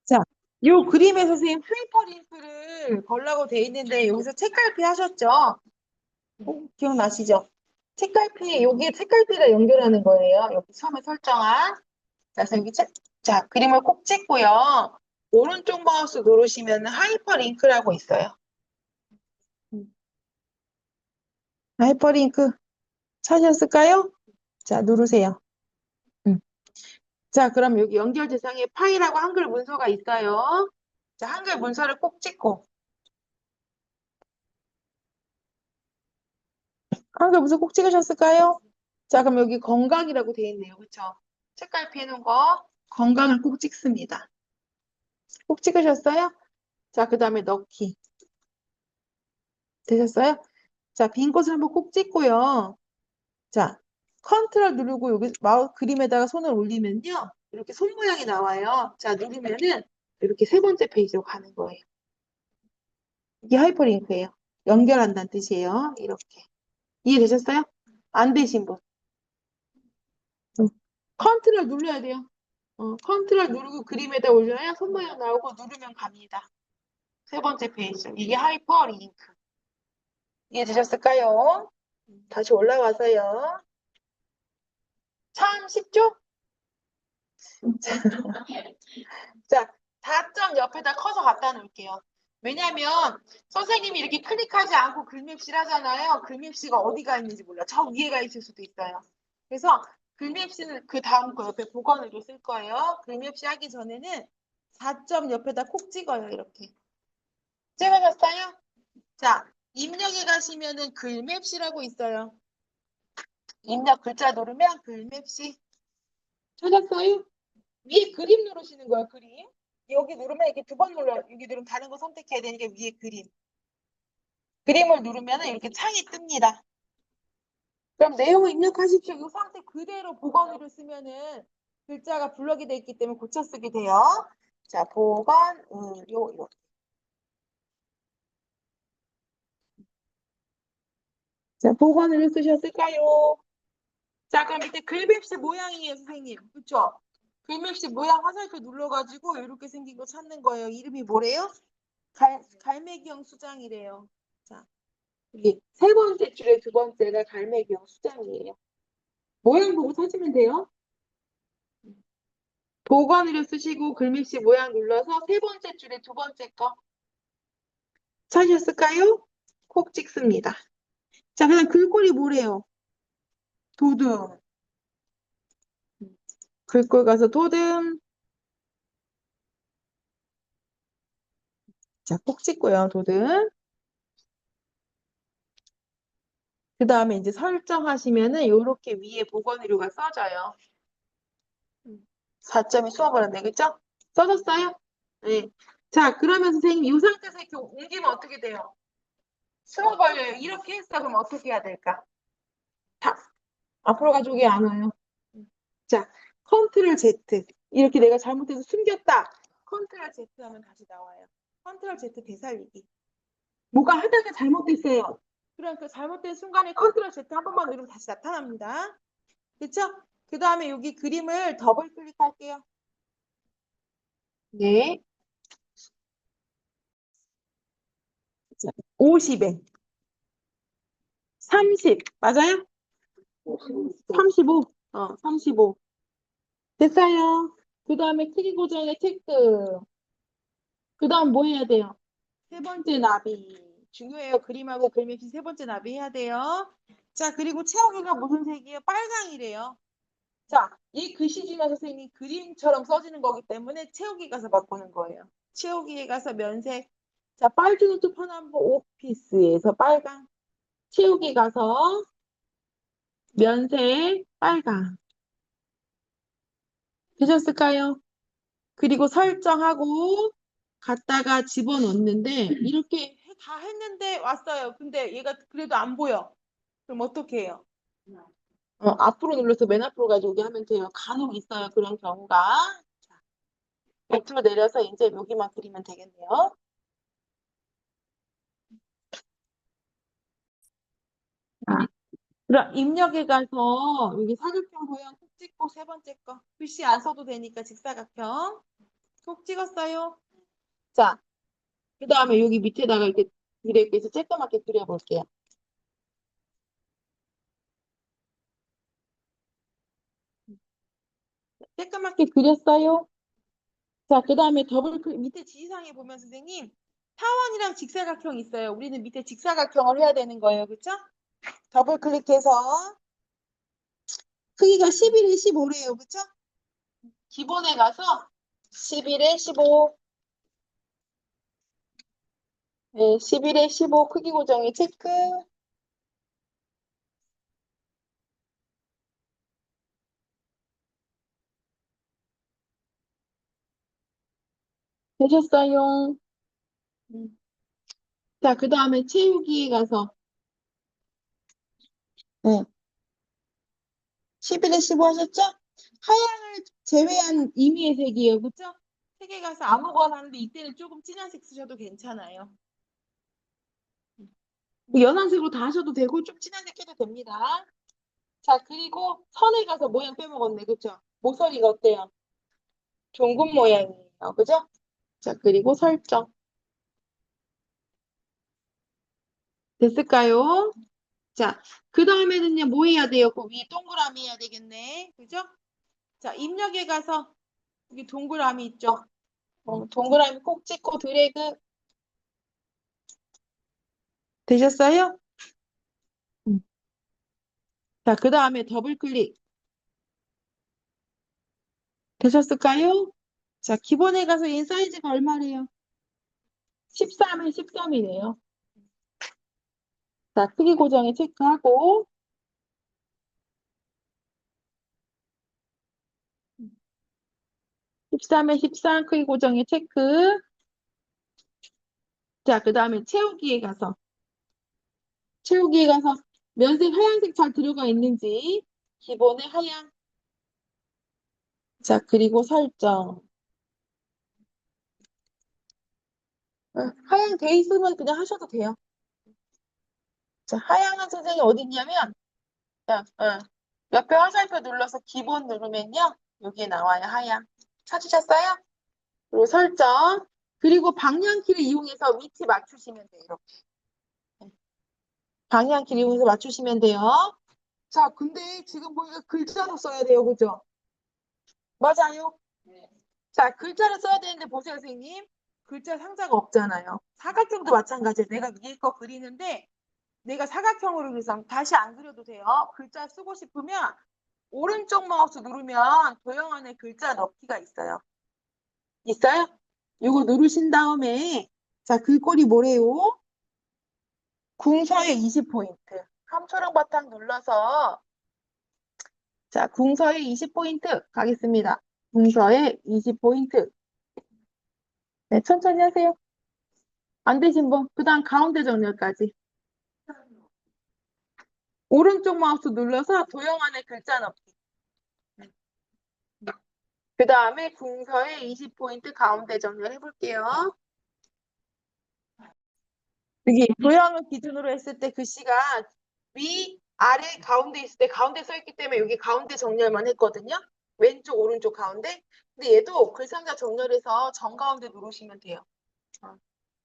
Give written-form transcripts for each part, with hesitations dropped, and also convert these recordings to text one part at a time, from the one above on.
자, 요 그림에 선생님 하이퍼링크를 걸라고 돼 있는데 여기서 책갈피 하셨죠? 기억나시죠? 책갈피, 여기 책갈피를 연결하는 거예요. 여기 처음에 설정한. 자, 그래서 여기 자, 그림을 꼭 찍고요. 오른쪽 마우스 누르시면 하이퍼링크라고 있어요. 하이퍼링크 찾으셨을까요? 자, 누르세요. 자, 그럼 여기 연결 대상에 파일하고 한글 문서가 있어요. 자, 한글 문서를 꼭 찍고. 한글 문서 꼭 찍으셨을까요? 자, 그럼 여기 건강이라고 되어 있네요. 그쵸? 책갈피 해놓은 거 건강을 꼭 찍습니다. 꼭 찍으셨어요? 자, 그 다음에 넣기. 되셨어요? 자, 빈 곳을 한번 꼭 찍고요. 자, 컨트롤 누르고 여기 마우스 그림에다가 손을 올리면요. 이렇게 손 모양이 나와요. 자, 누르면은 이렇게 세 번째 페이지로 가는 거예요. 이게 하이퍼링크예요. 연결한다는 뜻이에요. 이렇게. 이해되셨어요? 안 되신 분. 컨트롤 눌러야 돼요. 컨트롤 누르고 그림에다 올려야 손 모양 나오고 누르면 갑니다. 세 번째 페이지. 이게 하이퍼링크. 이해되셨을까요? 다시 올라가서요. 참 쉽죠? 자, 4점 옆에다 커서 갖다 놓을게요. 왜냐면 선생님이 이렇게 클릭하지 않고 글맵실 하잖아요. 글맵시가 어디가 있는지 몰라. 저 위에가 있을 수도 있어요. 그래서 글맵시는 그 다음 거 옆에 복원으로 쓸 거예요. 글맵시 하기 전에는 4점 옆에다 콕 찍어요. 이렇게. 찍으셨어요? 자, 입력에 가시면은 글맵시라고 있어요. 입력 글자 누르면 글맵시. 찾았어요? 위에 그림 누르시는 거야, 그림. 여기 누르면 이렇게 두 번 눌러요. 여기 누르면 다른 거 선택해야 되니까 위에 그림. 그림을 누르면 이렇게 창이 뜹니다. 그럼 내용을 입력하십시오. 이 상태 그대로 복원으로 쓰면은 글자가 블럭이 돼 있기 때문에 고쳐 쓰게 돼요. 자, 복원, 이렇게. 자, 복원을 쓰셨을까요? 자, 그럼 밑에 글맵시 모양이에요, 선생님. 그쵸? 글맵시 모양 화살표 눌러가지고 이렇게 생긴 거 찾는 거예요. 이름이 뭐래요? 갈매기형 수장이래요. 자, 여기 세 번째 줄에 두 번째가 갈매기형 수장이에요. 모양 보고 찾으면 돼요. 복원으로 쓰시고 글씨시 모양 눌러서 세 번째 줄에 두 번째 거 찾으셨을까요? 콕 찍습니다. 자, 그다음 글꼴이 뭐래요? 도듬. 글꼴 가서 도듬. 자, 콕 찍고요, 도듬. 그 다음에 이제 설정하시면은 이렇게 위에 복원의료가 써져요. 4점이 쏘아버렸네, 그죠? 써졌어요? 네. 자, 그러면 선생님 이 상태에서 이렇게 옮기면 어떻게 돼요? 숨어 걸려요. 이렇게 했어. 그럼 어떻게 해야 될까? 다 앞으로 가족이 안 와요. 자, 컨트롤 Z. 이렇게 내가 잘못해서 숨겼다. 컨트롤 Z 하면 다시 나와요. 컨트롤 Z 되살리기. 뭐가 하다가 잘못됐어요. 그러니까 잘못된 순간에 컨트롤 Z 한 번만 누르면 다시 나타납니다. 그렇죠? 그 다음에 여기 그림을 더블 클릭할게요. 네. 50에 30 맞아요? 35. 35. 됐어요. 그 다음에 크기 고정의 체크. 그 다음 뭐 해야 돼요? 세 번째 나비. 중요해요. 그림하고 그림의 세 번째 나비 해야 돼요. 자, 그리고 채우기가 무슨 색이에요? 빨강이래요. 자, 이 글씨 중에 선생님이 그림처럼 써지는 거기 때문에 채우기 가서 바꾸는 거예요. 채우기에 가서 면색. 자, 빨주노트 편한보 오피스에서 빨강. 채우기 가서 면색 빨강. 되셨을까요? 그리고 설정하고 갖다가 집어넣는데 이렇게 다 했는데 왔어요. 근데 얘가 그래도 안 보여. 그럼 어떻게 해요? 앞으로 눌러서 맨 앞으로 가져오게 하면 돼요. 간혹 있어요. 그런 경우가. 자, 밑으로 내려서 이제 여기만 그리면 되겠네요. 자, 그럼 입력에 가서 여기 사각형 모양 꼭 찍고 세 번째 거. 글씨 안 써도 되니까 직사각형. 콕 찍었어요. 자, 그 다음에 여기 밑에다가 이렇게 드래그해서 쬐끄맣게 그려볼게요. 쬐끄맣게 그렸어요. 자, 그 다음에 밑에 지시상에 보면 선생님, 타원이랑 직사각형 있어요. 우리는 밑에 직사각형을 해야 되는 거예요. 그쵸? 더블 클릭해서 크기가 11에 15래요. 그쵸? 기본에 가서 11에 15, 네, 11에 15 크기 고정이 체크. 되셨어요? 자, 그 다음에 채우기에 가서, 네, 11에 15 하셨죠? 하얀을 제외한 임의의 색이에요. 그쵸? 색에 가서 아무거나 하는데 이때는 조금 진한 색 쓰셔도 괜찮아요. 연한색으로 다 하셔도 되고 좀 진한 색 해도 됩니다. 자, 그리고 선에 가서 모양 빼먹었네. 그쵸? 모서리가 어때요? 둥근 모양이에요. 그죠? 자, 그리고 설정. 됐을까요? 자, 그 다음에는요, 뭐 해야 돼요? 그 위에 동그라미 해야 되겠네. 그죠? 자, 입력에 가서 여기 동그라미 있죠? 동그라미 꼭 찍고 드래그. 되셨어요? 음. 자, 그 다음에 더블 클릭. 되셨을까요? 자, 기본에 가서 얘 사이즈가 얼마래요? 13에 13이네요. 자, 크기 고정에 체크하고 13에 13 크기 고정에 체크. 자, 그 다음에 채우기에 가서 면색 하얀색 잘 들어가 있는지 기본에 하얀. 자, 그리고 설정. 하얀 돼 있으면 그냥 하셔도 돼요. 자, 하얀은 선생님 어디 있냐면 자, 옆에 화살표 눌러서 기본 누르면요. 여기에 나와요. 하얀. 찾으셨어요? 그리고 설정. 그리고 방향키를 이용해서 위치 맞추시면 돼요. 이렇게. 방향키를 이용해서 맞추시면 돼요. 자, 근데 지금 보니까 글자로 써야 돼요. 그죠? 맞아요. 네. 자, 글자를 써야 되는데 보세요, 선생님. 글자 상자가 없잖아요. 사각형도 마찬가지예요. 내가 위에 거 그리는데 내가 사각형으로 그려서 다시 안 그려도 돼요. 글자 쓰고 싶으면 오른쪽 마우스 누르면 도형 안에 글자 넣기가 있어요. 있어요? 이거 누르신 다음에 자, 글꼴이 뭐래요? 궁서의 20포인트. 함초랑 바탕 눌러서 자, 궁서의 20포인트 가겠습니다. 궁서의 20포인트. 네, 천천히 하세요. 안 되신 분, 그 다음 가운데 정렬까지. 오른쪽 마우스 눌러서 도형 안에 글자 넣기. 그 다음에 궁서의 20포인트 가운데 정렬 해볼게요. 여기 도형을 기준으로 했을 때 글씨가 위, 아래, 가운데 있을 때 가운데 써있기 때문에 여기 가운데 정렬만 했거든요. 왼쪽, 오른쪽, 가운데. 근데 얘도 글상자 정렬해서 정가운데 누르시면 돼요.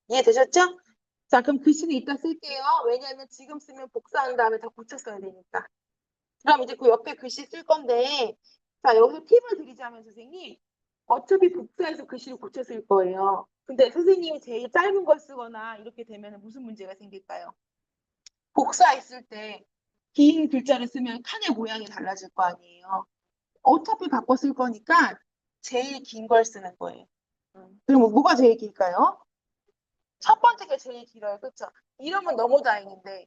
이해되셨죠? 자, 그럼 글씨는 이따 쓸게요. 왜냐하면 지금 쓰면 복사한 다음에 다 고쳐 써야 되니까. 그럼 이제 그 옆에 글씨 쓸 건데, 자, 여기서 팁을 드리자면 선생님, 어차피 복사해서 글씨를 고쳐 쓸 거예요. 근데 선생님이 제일 짧은 걸 쓰거나 이렇게 되면 무슨 문제가 생길까요? 복사했을 때 긴 글자를 쓰면 칸의 모양이 달라질 거 아니에요. 어차피 바꿔 쓸 거니까 제일 긴 걸 쓰는 거예요. 그럼 뭐가 제일 길까요? 첫 번째 게 제일 길어요. 그렇죠? 이러면 너무 다행인데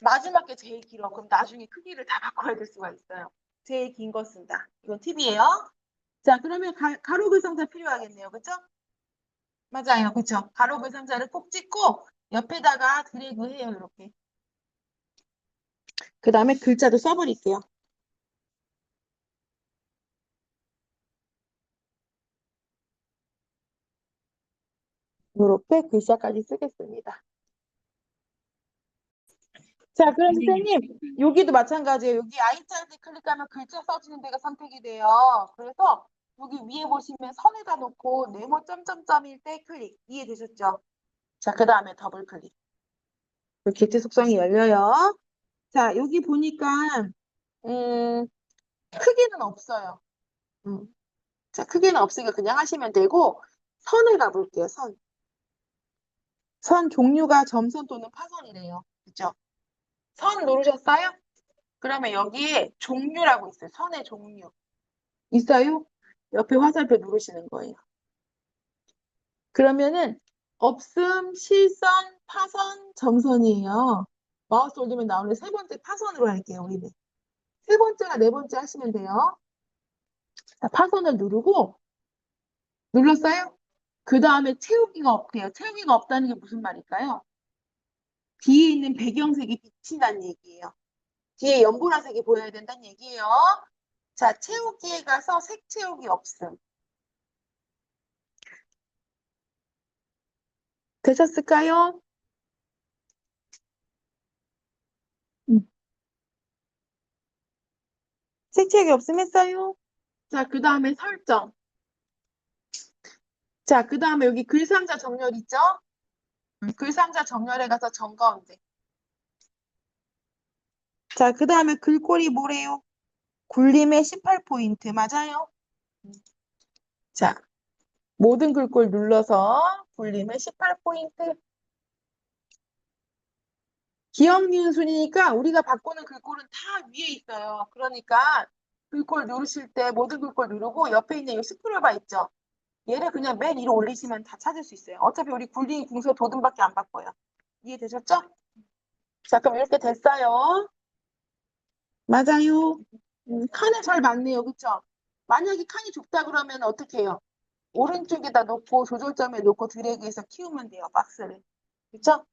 마지막 게 제일 길어. 그럼 나중에 크기를 다 바꿔야 될 수가 있어요. 제일 긴 거 쓴다. 이건 팁이에요. 자, 그러면 가로 글상자 필요하겠네요. 그렇죠? 맞아요. 그렇죠? 가로 글상자를 꼭 찍고 옆에다가 드래그 해요. 이렇게. 그 다음에 글자도 써버릴게요. 이렇게 글자까지 쓰겠습니다. 자, 그럼 선생님, 여기도 마찬가지예요. 여기 I자를 클릭하면 글자 써지는 데가 선택이 돼요. 그래서 여기 위에 보시면 선에다 놓고 네모 점점점일 때 클릭. 이해되셨죠? 자, 그 다음에 더블 클릭. 게티 속성이 열려요. 자, 여기 보니까 음, 크기는 없어요. 음. 자, 크기는 없으니까 그냥 하시면 되고 선을 가볼게요. 선. 선 종류가 점선 또는 파선이래요. 그죠? 선 누르셨어요? 그러면 여기에 종류라고 있어요. 선의 종류. 있어요? 옆에 화살표 누르시는 거예요. 그러면은 없음, 실선, 파선, 점선이에요. 마우스 올리면 나오는 세 번째 파선으로 할게요. 우리는. 세 번째나 네 번째 하시면 돼요. 자, 파선을 누르고 눌렀어요? 그 다음에 채우기가 없대요. 채우기가 없다는 게 무슨 말일까요? 뒤에 있는 배경색이 비친다는 얘기예요. 뒤에 연보라색이 보여야 된다는 얘기예요. 자, 채우기에 가서 색 채우기 없음. 되셨을까요? 음. 색 채우기 없음 했어요? 자, 그 다음에 설정. 자, 그 다음에 여기 글상자 정렬 있죠? 글상자 정렬에 가서 점가운데. 자, 그 다음에 글꼴이 뭐래요? 굴림의 18포인트. 맞아요? 자, 모든 글꼴 눌러서 굴림의 18포인트. 기억 니은 순이니까 우리가 바꾸는 글꼴은 다 위에 있어요. 그러니까 글꼴 누르실 때 모든 글꼴 누르고 옆에 있는 이 스크롤바 있죠? 얘를 그냥 맨 위로 올리시면 다 찾을 수 있어요. 어차피 우리 굴림, 궁서, 도듬밖에 안 바꿔요. 이해되셨죠? 자, 그럼 이렇게 됐어요. 맞아요. 칸에 잘 맞네요. 그쵸? 만약에 칸이 좁다 그러면 어떻게 해요? 오른쪽에다 놓고 조절점에 놓고 드래그해서 키우면 돼요. 박스를. 그쵸?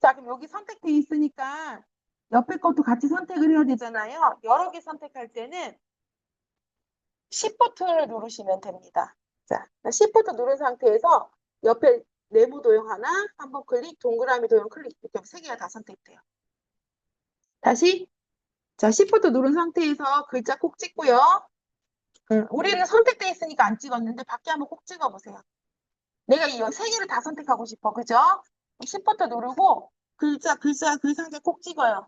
자, 그럼 여기 선택돼 있으니까 옆에 것도 같이 선택을 해야 되잖아요. 여러 개 선택할 때는 Shift를 누르시면 됩니다. 자, Shift 누른 상태에서 옆에 네모 도형 하나, 한번 클릭, 동그라미 도형 클릭 이렇게 세 개가 다 선택돼요. 다시 자, Shift 누른 상태에서 글자 꼭 찍고요. 우리는 선택돼 있으니까 안 찍었는데 밖에 한번 꼭 찍어보세요. 내가 이 세 개를 다 선택하고 싶어. 그죠? Shift 누르고 글 상자 꼭 찍어요.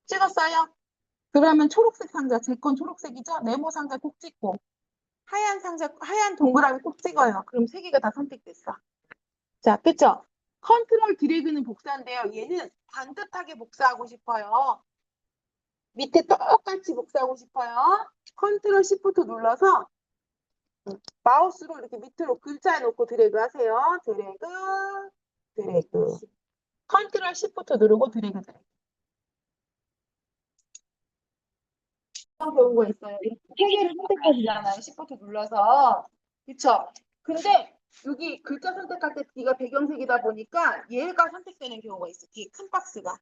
찍었어요? 그러면 초록색 상자, 제 건 초록색이죠? 네모 상자 꼭 찍고 하얀 상자, 하얀 동그라미 꼭 찍어요. 그럼 세 개가 다 선택됐어. 자, 그쵸? 컨트롤 드래그는 복사인데요. 얘는 반듯하게 복사하고 싶어요. 밑에 똑같이 복사하고 싶어요. 컨트롤 시프트 눌러서 마우스로 이렇게 밑으로 글자에 놓고 드래그 하세요. 드래그, 드래그. 컨트롤 시프트 누르고 드래그, 드래그. 그런 경우가 있어요. 이렇게 세 개를 선택하시잖아요. 시프트 눌러서. 그쵸? 근데 여기 글자 선택할 때 뒤가 배경색이다 보니까 얘가 선택되는 경우가 있어. 뒤에 큰 박스가.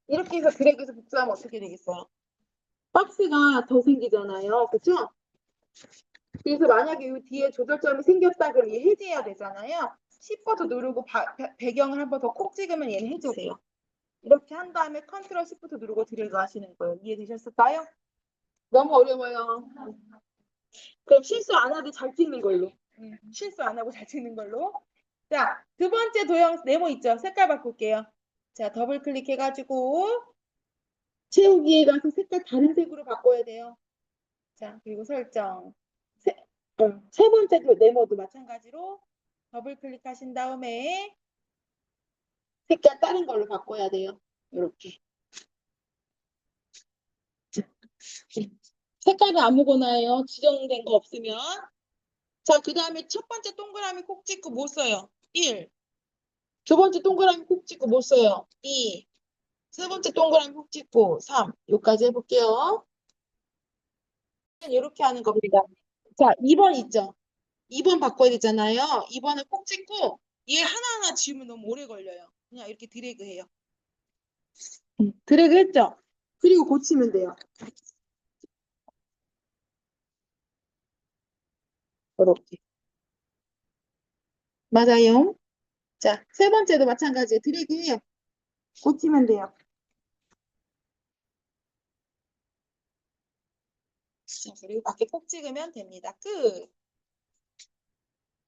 이렇게 해서 드래그해서 복사하면 어떻게 되겠어요? 박스가 더 생기잖아요. 그쵸? 그래서 만약에 이 뒤에 조절점이 생겼다 그럼 얘 해제해야 되잖아요. 시프트 누르고 배경을 한 번 더 콕 찍으면 얘는 해제돼요. 이렇게 한 다음에 컨트롤 시프트 누르고 드래그 하시는 거예요. 이해되셨을까요? 너무 어려워요. 그럼 실수 안 하고 잘 찍는 걸로. 실수 안 하고 잘 찍는 걸로. 자, 두 번째 도형 네모 있죠? 색깔 바꿀게요. 자, 더블 클릭해가지고 채우기에 가서 색깔 다른 색으로 바꿔야 돼요. 자, 그리고 설정. 세, 세 번째 네모도 마찬가지로 더블 클릭하신 다음에 색깔 다른 걸로 바꿔야 돼요. 이렇게. 색깔이 아무거나예요. 지정된 거 없으면. 자, 그 다음에 첫 번째 동그라미 콕 찍고 뭐 써요? 1. 두 번째 동그라미 콕 찍고 뭐 써요? 2. 세 번째 동그라미 콕 찍고 3. 여기까지 해볼게요. 이렇게 하는 겁니다. 자, 2번 있죠? 2번 바꿔야 되잖아요. 2번을 콕 찍고 얘 하나하나 지우면 너무 오래 걸려요. 그냥 이렇게 드래그 해요. 드래그 했죠? 그리고 고치면 돼요. 이렇게. 맞아요. 자, 세 번째도 마찬가지예요. 드래그 해요. 고치면 돼요. 자, 그리고 밖에 콕 찍으면 됩니다. 끝.